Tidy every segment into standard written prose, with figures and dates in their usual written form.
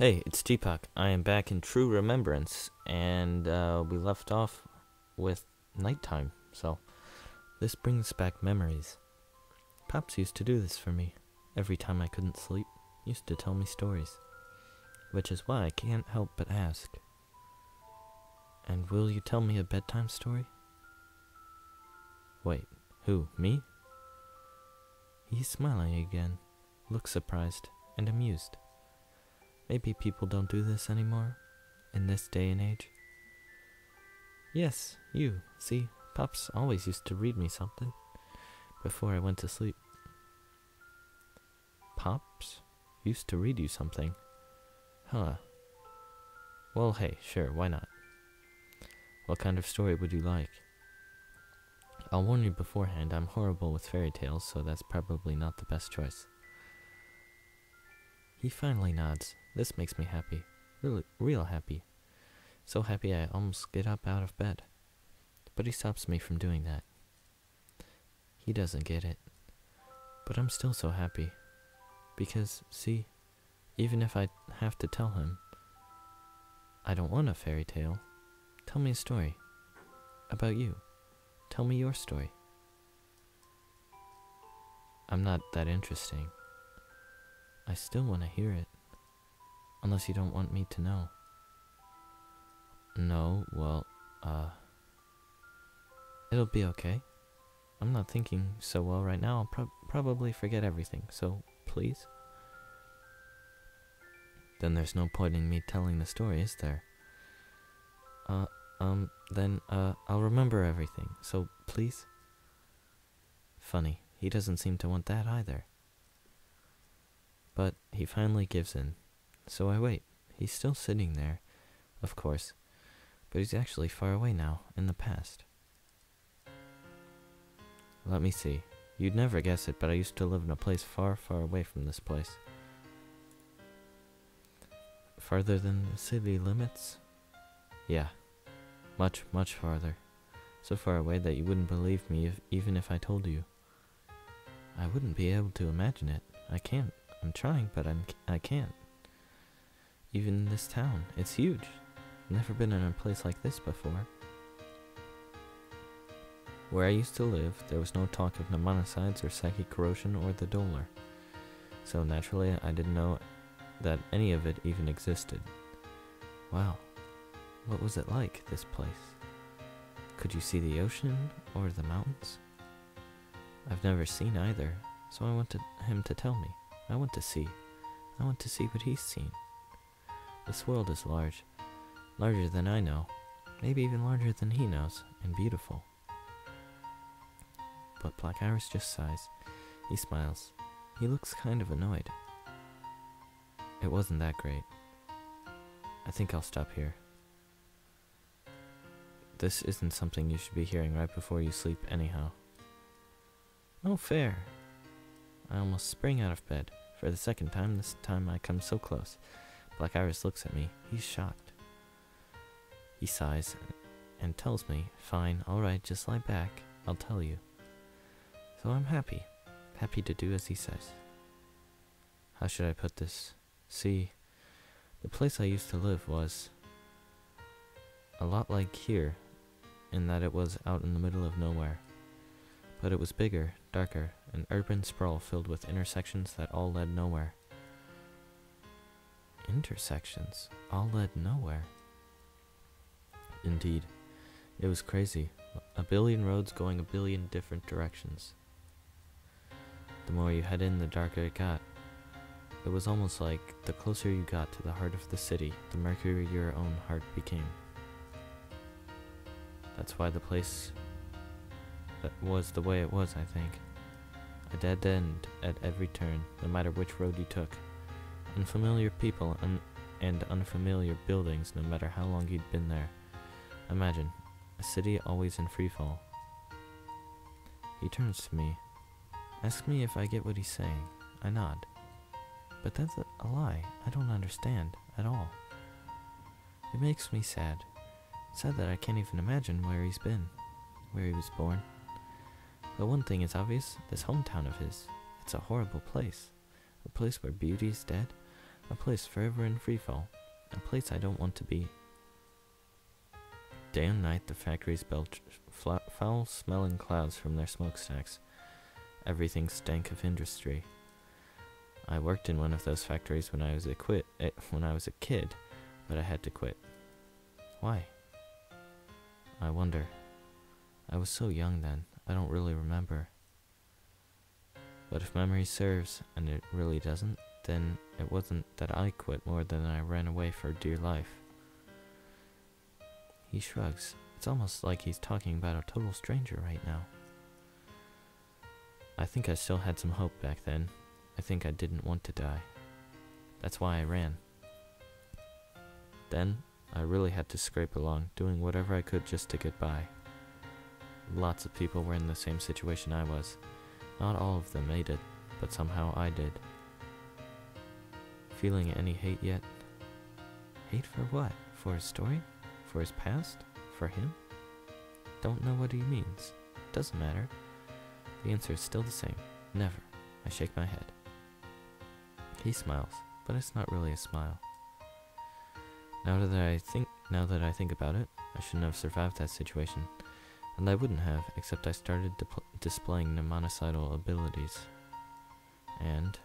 Hey, it's Tpok. I am back in true Remembrance, and we left off with nighttime, so this brings back memories. Pops used to do this for me. Every time I couldn't sleep, used to tell me stories. Which is why I can't help but ask. And will you tell me a bedtime story? Wait, who, me? He's smiling again, looks surprised and amused. Maybe people don't do this anymore, in this day and age. Yes, you. See, Pops always used to read me something before I went to sleep. Pops used to read you something? Huh. Well, hey, sure, why not? What kind of story would you like? I'll warn you beforehand, I'm horrible with fairy tales, so that's probably not the best choice. He finally nods. This makes me happy. Really, real happy. So happy I almost get up out of bed. But he stops me from doing that. He doesn't get it. But I'm still so happy. Because, see, even if I have to tell him, I don't want a fairy tale. Tell me a story. About you. Tell me your story. I'm not that interesting. I still want to hear it. Unless you don't want me to know. No, well, it'll be okay. I'm not thinking so well right now. I'll probably forget everything, so please? Then there's no point in me telling the story, is there? I'll remember everything, so please? Funny, he doesn't seem to want that either. But he finally gives in, so I wait. He's still sitting there, of course, but he's actually far away now, in the past. Let me see. You'd never guess it, but I used to live in a place far, far away from this place. Farther than the city limits? Yeah. Much, much farther. So far away that you wouldn't believe me even if I told you. I wouldn't be able to imagine it. I can't. I'm trying, but I can't. Even in this town, it's huge. Never been in a place like this before. Where I used to live, there was no talk of mnemonicides or psychic corrosion or the dollar. So naturally, I didn't know that any of it even existed. Wow. What was it like, this place? Could you see the ocean or the mountains? I've never seen either, so I wanted him to tell me. I want to see. I want to see what he's seen. This world is large. Larger than I know. Maybe even larger than he knows. And beautiful. But Blackiris just sighs. He smiles. He looks kind of annoyed. It wasn't that great. I think I'll stop here. This isn't something you should be hearing right before you sleep anyhow. No fair. I almost spring out of bed. For the second time, this time I come so close. Blackiris looks at me. He's shocked. He sighs and tells me, fine, alright, just lie back. I'll tell you. So I'm happy. Happy to do as he says. How should I put this? See, the place I used to live was a lot like here, in that it was out in the middle of nowhere. But it was bigger, darker, an urban sprawl filled with intersections that all led nowhere. Intersections? All led nowhere? Indeed. It was crazy. A billion roads going a billion different directions. The more you head in, the darker it got. It was almost like the closer you got to the heart of the city, the murkier your own heart became. That's why the place that was the way it was, I think. A dead end at every turn, no matter which road you took. Unfamiliar people and unfamiliar buildings, no matter how long you'd been there. Imagine, a city always in freefall. He turns to me, asks me if I get what he's saying. I nod. But that's a lie. I don't understand at all. It makes me sad. Sad that I can't even imagine where he's been, where he was born. But one thing is obvious, this hometown of his, it's a horrible place. A place where beauty is dead, A place forever in freefall. A place I don't want to be. Day and night, the factories belch foul-smelling clouds from their smokestacks. Everything stank of industry. I worked in one of those factories when I was a kid, but I had to quit. Why? I wonder. I was so young then, I don't really remember. But if memory serves, and it really doesn't, then it wasn't that I quit more than I ran away for dear life. He shrugs. It's almost like he's talking about a total stranger right now. I think I still had some hope back then. I think I didn't want to die. That's why I ran. Then, I really had to scrape along, doing whatever I could just to get by. Lots of people were in the same situation I was. Not all of them made it, but somehow I did. Feeling any hate yet? Hate for what? For his story? For his past? For him? Don't know what he means. Doesn't matter. The answer is still the same. Never. I shake my head. He smiles, but it's not really a smile. Now that I think about it, I shouldn't have survived that situation. And I wouldn't have, except I started displaying mnemonicidal abilities. And?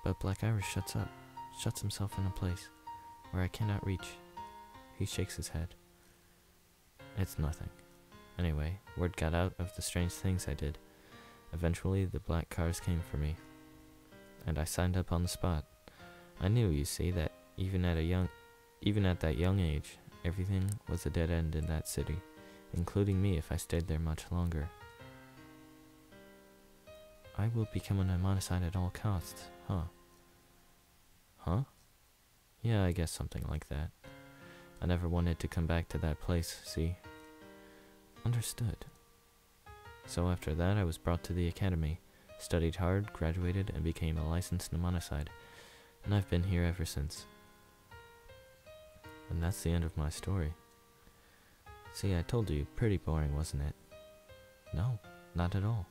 But Blackiris shuts himself in a place where I cannot reach. He shakes his head. It's nothing. Anyway, word got out of the strange things I did. Eventually, the black cars came for me, and I signed up on the spot. I knew, you see, that even at that young age, everything was a dead end in that city, including me if I stayed there much longer. I will become a Mnemonicide at all costs, huh? Huh? Yeah, I guess something like that. I never wanted to come back to that place, see? Understood. So after that, I was brought to the academy, studied hard, graduated, and became a licensed Mnemonicide, and I've been here ever since. And that's the end of my story. See, I told you, pretty boring, wasn't it? No, not at all.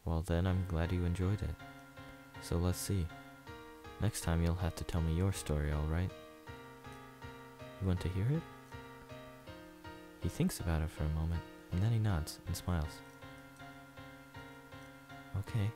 Well then, I'm glad you enjoyed it. So let's see. Next time you'll have to tell me your story, alright? You want to hear it? He thinks about it for a moment, and then he nods and smiles. Okay.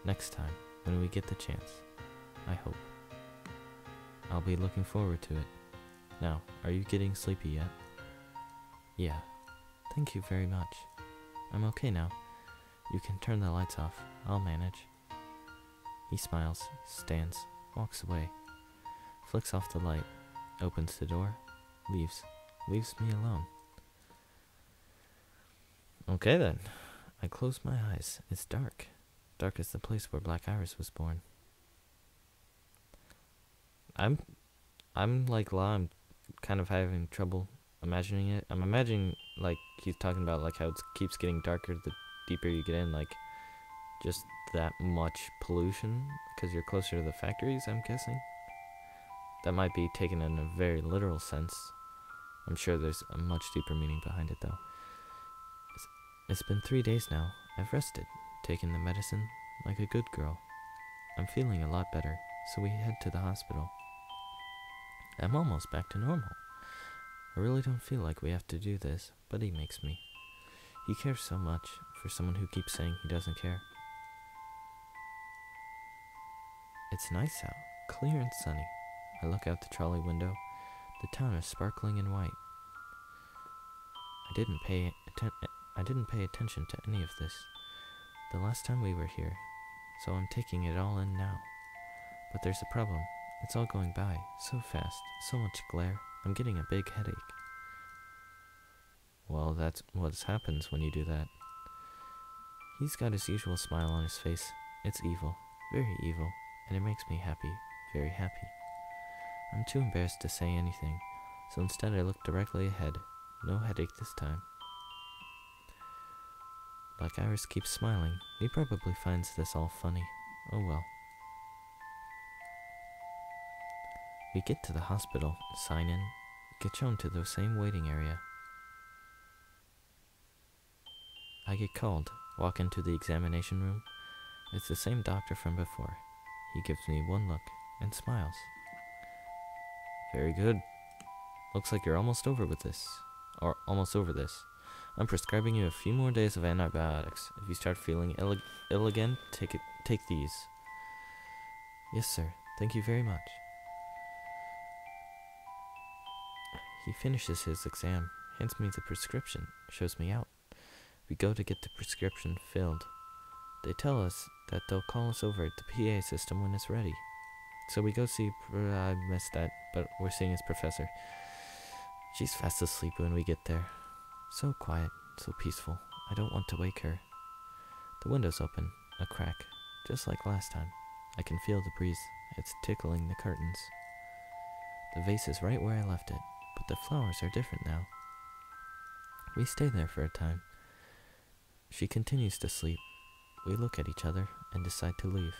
Next time, when we get the chance. I hope. I'll be looking forward to it. Now, are you getting sleepy yet? Yeah. Thank you very much. I'm okay now. You can turn the lights off. I'll manage. He smiles, stands, walks away, flicks off the light, opens the door, leaves me alone. Okay then. I close my eyes. It's dark. Dark as the place where Blackiris was born. I'm like La, I'm kind of having trouble imagining it. I'm imagining like he's talking about like how it keeps getting darker the deeper you get in, like just that much pollution because you're closer to the factories, I'm guessing. That might be taken in a very literal sense. I'm sure there's a much deeper meaning behind it though. It's been 3 days now. I've rested, taken the medicine, like a good girl. I'm feeling a lot better, so we head to the hospital. I'm almost back to normal. I really don't feel like we have to do this, but he makes me. He cares so much for someone who keeps saying he doesn't care. It's nice out, clear and sunny. I look out the trolley window. The town is sparkling in white. I didn't pay attention to any of this the last time we were here, so I'm taking it all in now. But there's a problem. It's all going by so fast, so much glare. I'm getting a big headache. Well, that's what happens when you do that. He's got his usual smile on his face. It's evil, very evil, and it makes me happy, very happy. I'm too embarrassed to say anything, so instead I look directly ahead. No headache this time. Blackiris keeps smiling. He probably finds this all funny. Oh well. We get to the hospital, sign in, get shown to the same waiting area. I get called, walk into the examination room. It's the same doctor from before. He gives me one look and smiles. Very good. Looks like you're almost over with this. Or almost over this. I'm prescribing you a few more days of antibiotics. If you start feeling ill again, take these. Yes, sir. Thank you very much. He finishes his exam, hands me the prescription, shows me out. We go to get the prescription filled. They tell us that they'll call us over at the PA system when it's ready. So we go see, I missed that, but we're seeing his professor. She's fast asleep when we get there. So quiet, so peaceful. I don't want to wake her. The window's open, a crack, just like last time. I can feel the breeze. It's tickling the curtains. The vase is right where I left it, but the flowers are different now. We stay there for a time. She continues to sleep. We look at each other and decide to leave.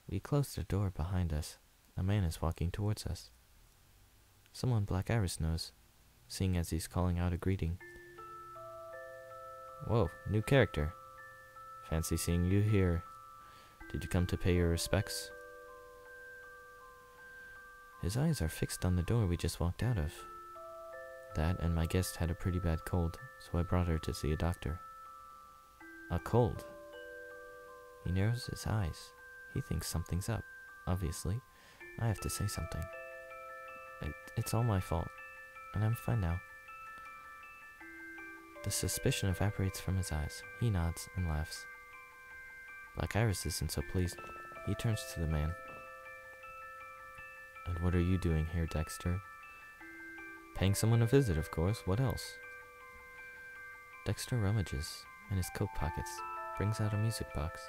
We close the door behind us. A man is walking towards us. Someone Blackiris knows, seeing as he's calling out a greeting. Whoa, new character. Fancy seeing you here. Did you come to pay your respects? His eyes are fixed on the door we just walked out of. That and my guest had a pretty bad cold, so I brought her to see a doctor. A cold? He narrows his eyes. He thinks something's up. Obviously, I have to say something. It's all my fault, and I'm fine now. The suspicion evaporates from his eyes. He nods and laughs. Blackiris isn't so pleased. He turns to the man. And what are you doing here, Dexter? Paying someone a visit, of course. What else? Dexter rummages in his coat pockets, brings out a music box.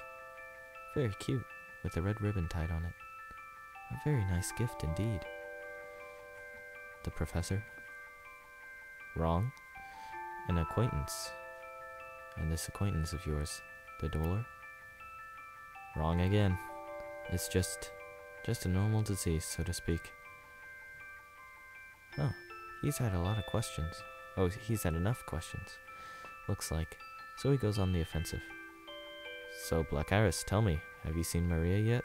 Very cute, with a red ribbon tied on it. A very nice gift indeed. The professor? Wrong. An acquaintance. And this acquaintance of yours, the dolor? Wrong again. It's just a normal disease, so to speak. Oh, he's had a lot of questions. Oh, he's had enough questions. Looks like. So he goes on the offensive. So, Blackiris, tell me, have you seen Maria yet?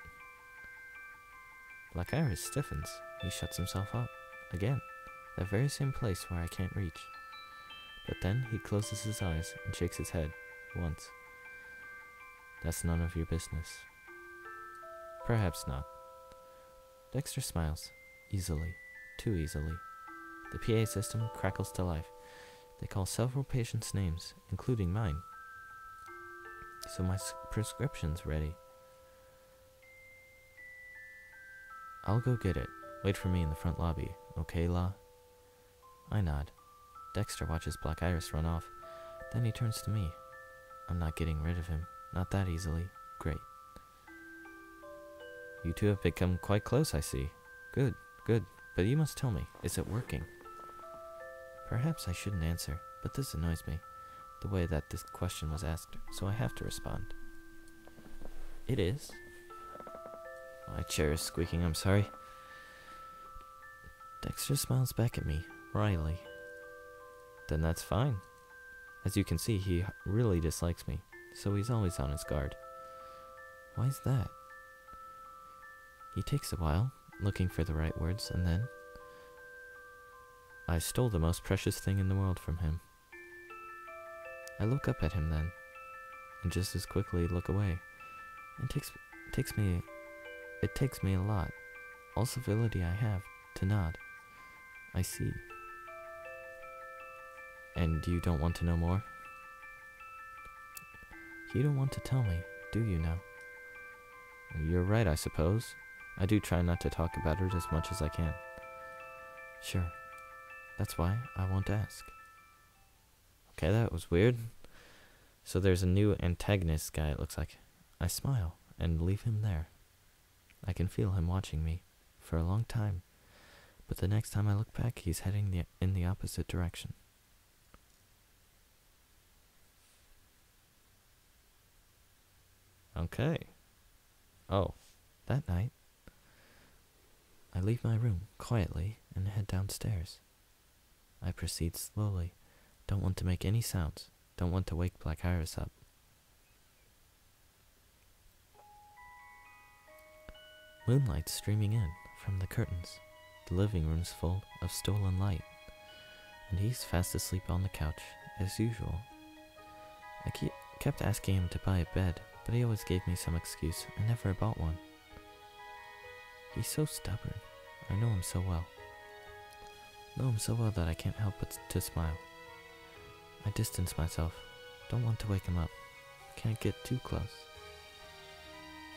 Blackiris stiffens. He shuts himself up. Again. That very same place where I can't reach. But then he closes his eyes and shakes his head. Once. That's none of your business. Perhaps not. Dexter smiles. Easily. Too easily. The PA system crackles to life. They call several patients' names, including mine. So my prescription's ready. I'll go get it. Wait for me in the front lobby. Okay, La? I nod. Dexter watches Blackiris run off. Then he turns to me. I'm not getting rid of him. Not that easily. Great. You two have become quite close, I see. Good, good. But you must tell me, is it working? Perhaps I shouldn't answer, but this annoys me. The way that this question was asked, so I have to respond. It is. My chair is squeaking, I'm sorry. Dexter smiles back at me, wryly. Then that's fine. As you can see, he really dislikes me, so he's always on his guard. Why's that? He takes a while, looking for the right words, and then... I stole the most precious thing in the world from him. I look up at him then, and just as quickly look away. It takes me a lot, all civility I have, to nod. I see. And you don't want to know more? You don't want to tell me, do you now? You're right, I suppose. I do try not to talk about it as much as I can. Sure. That's why I won't ask. Okay, that was weird. So there's a new antagonist guy, it looks like. I smile and leave him there. I can feel him watching me for a long time. But the next time I look back, he's heading in the opposite direction. Okay. Oh, that night, I leave my room quietly and head downstairs. I proceed slowly. Don't want to make any sounds. Don't want to wake Blackiris up. Moonlight streaming in from the curtains. The living room's full of stolen light, and he's fast asleep on the couch, as usual. I kept asking him to buy a bed, but he always gave me some excuse and never bought one. He's so stubborn. I know him so well. Know him so well that I can't help but to smile. I distance myself. Don't want to wake him up. Can't get too close.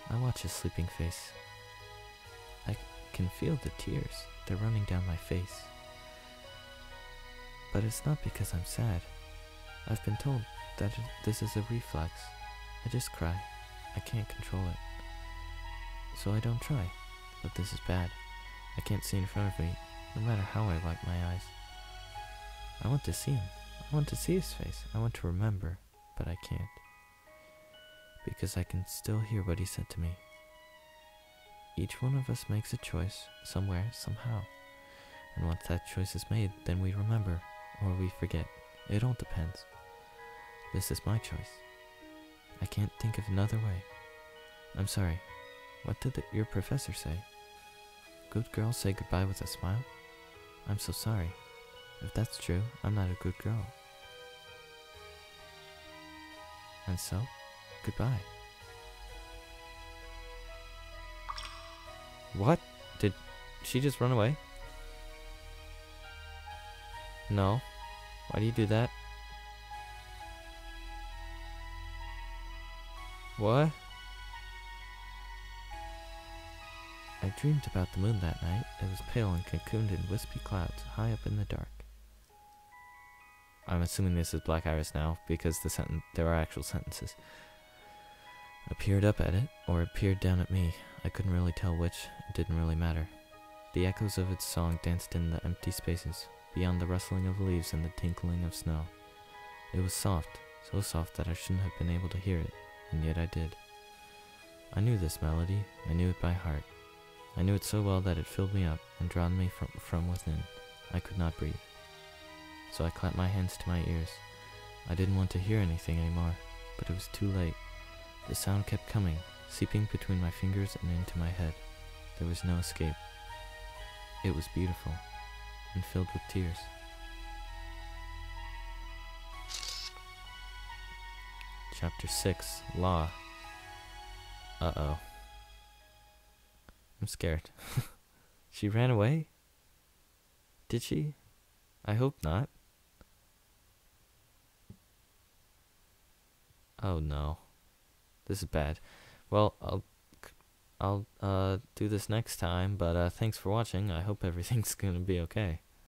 I watch his sleeping face. I can feel the tears. They're running down my face. But it's not because I'm sad. I've been told that this is a reflex. I just cry. I can't control it. So I don't try. But this is bad. I can't see in front of me, no matter how I wipe my eyes. I want to see him. I want to see his face. I want to remember, but I can't. Because I can still hear what he said to me. Each one of us makes a choice, somewhere, somehow. And once that choice is made, then we remember, or we forget. It all depends. This is my choice. I can't think of another way. I'm sorry. What did your professor say? Good girls say goodbye with a smile? I'm so sorry. If that's true, I'm not a good girl. And so, goodbye. What? Did she just run away? No. Why do you do that? What? I dreamed about the moon that night. It was pale and cocooned in wispy clouds high up in the dark. I'm assuming this is Blackiris now, because there are actual sentences. I peered up at it, or it peered down at me. I couldn't really tell which. It didn't really matter. The echoes of its song danced in the empty spaces, beyond the rustling of leaves and the tinkling of snow. It was soft, so soft that I shouldn't have been able to hear it, and yet I did. I knew this melody. I knew it by heart. I knew it so well that it filled me up and drawn me from within. I could not breathe. So I clapped my hands to my ears. I didn't want to hear anything anymore, but it was too late. The sound kept coming, seeping between my fingers and into my head. There was no escape. It was beautiful, and filled with tears. Chapter 6, Law. Uh-oh. I'm scared. She ran away? Did she? I hope not. Oh no. This is bad. Well, I'll do this next time, but thanks for watching. I hope everything's gonna be okay.